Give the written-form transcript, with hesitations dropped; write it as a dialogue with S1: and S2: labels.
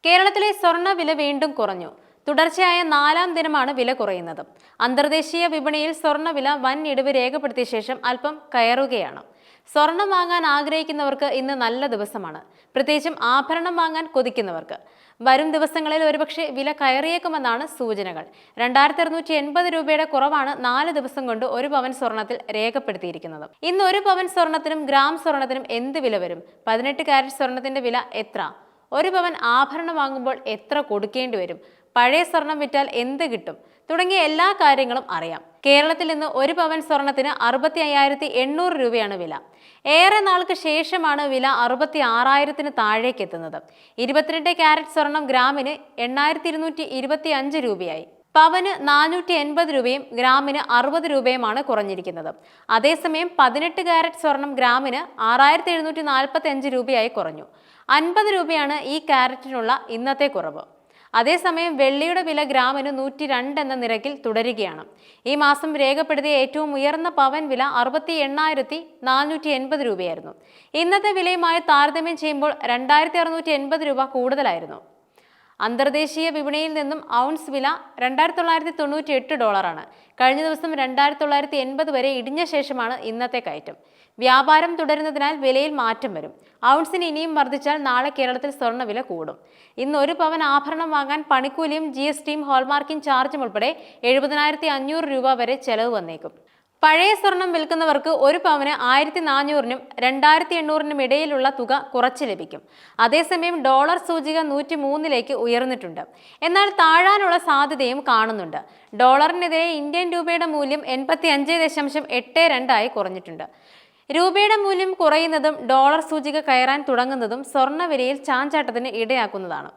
S1: കേരളത്തിലെ സ്വർണ്ണ വില വീണ്ടും കുറഞ്ഞു. തുടർച്ചയായ 4-ാം ദിനമാണ് വില കുറയുന്നത്. അന്തർദേശീയ വിപണിയിൽ സ്വർണ്ണവില വൻ ഇടിവ് രേഖപ്പെടുത്തിയ ശേഷം അല്പം കയറുകയാണ്. സ്വർണം വാങ്ങാൻ ആഗ്രഹിക്കുന്നവർക്ക് ഇന്ന് നല്ല ദിവസമാണ്, പ്രത്യേകിച്ചും ആഭരണം വാങ്ങാൻ കൊതിക്കുന്നവർക്ക്. വരും ദിവസങ്ങളിൽ ഒരുപക്ഷെ വില കയറിയേക്കുമെന്നാണ് സൂചനകൾ. 2680 രൂപയുടെ കുറവാണ് 4 ദിവസം കൊണ്ട് ഒരു പവൻ സ്വർണത്തിൽ രേഖപ്പെടുത്തിയിരിക്കുന്നത്. ഇന്ന് ഒരു പവൻ സ്വർണത്തിനും ഗ്രാം സ്വർണത്തിനും എന്ത് വില വരും? 18 കാരറ്റ് സ്വർണത്തിന്റെ വില എത്ര? ഒരു പവൻ ആഭരണം വാങ്ങുമ്പോൾ എത്ര കൊടുക്കേണ്ടി വരും? പഴയ സ്വർണം വിറ്റാൽ എന്ത് കിട്ടും? തുടങ്ങിയ എല്ലാ കാര്യങ്ങളും അറിയാം. കേരളത്തിൽ ഇന്ന് ഒരു പവൻ സ്വർണത്തിന് 65,800 രൂപയാണ് വില. ഏറെ നാൾക്ക് ശേഷമാണ് വില 66,000-ന് താഴേക്ക് എത്തുന്നത്. 22 കാരറ്റ് സ്വർണം ഗ്രാമിന് 8,225 രൂപയായി. പവന് 480 രൂപയും ഗ്രാമിന് 60 രൂപയുമാണ് കുറഞ്ഞിരിക്കുന്നത്. അതേസമയം 18 കാരറ്റ് സ്വർണം ഗ്രാമിന് 6,745 രൂപയായി കുറഞ്ഞു. 50 രൂപയാണ് ഈ കാരറ്റിനുള്ള ഇന്നത്തെ കുറവ്. അതേസമയം വെള്ളിയുടെ വില ഗ്രാമിന് 102 എന്ന നിരക്കിൽ തുടരുകയാണ്. ഈ മാസം രേഖപ്പെടുത്തിയ ഏറ്റവും ഉയർന്ന പവൻ വില 68,480 രൂപയായിരുന്നു. ഇന്നത്തെ വിലയുമായി താരതമ്യം ചെയ്യുമ്പോൾ 2,680 രൂപ കൂടുതലായിരുന്നു. അന്തർദേശീയ വിപണിയിൽ നിന്നും ഔൺസ് വില $2,998. കഴിഞ്ഞ ദിവസം 2,980 വരെ ഇടിഞ്ഞ ശേഷമാണ് ഇന്നത്തെ കയറ്റം. വ്യാപാരം തുടരുന്നതിനാൽ വിലയിൽ മാറ്റം വരും. ഔൺസിന് ഇനിയും വർദ്ധിച്ചാൽ നാളെ കേരളത്തിൽ സ്വർണ്ണവില കൂടും. ഇന്ന് ഒരു പവൻ ആഭരണം വാങ്ങാൻ പണിക്കൂലിയും GSTയും ഹോൾമാർക്കിംഗ് ചാർജും ഉൾപ്പെടെ 70,500 രൂപ വരെ ചെലവ് വന്നേക്കും. പഴയ സ്വർണം വിൽക്കുന്നവർക്ക് ഒരു പവന് 1,400-നും 2,800-നും ഇടയിലുള്ള തുക കുറച്ച് ലഭിക്കും. അതേസമയം ഡോളർ സൂചിക 103-ലേക്ക് ഉയർന്നിട്ടുണ്ട്. എന്നാൽ താഴാനുള്ള സാധ്യതയും കാണുന്നുണ്ട്. ഡോളറിനെതിരെ ഇന്ത്യൻ രൂപയുടെ മൂല്യം 85.82 ആയി കുറഞ്ഞിട്ടുണ്ട്. രൂപയുടെ മൂല്യം കുറയുന്നതും ഡോളർ സൂചിക കയറാൻ തുടങ്ങുന്നതും സ്വർണ്ണവിലയിൽ ചാഞ്ചാട്ടത്തിന് ഇടയാക്കുന്നതാണ്.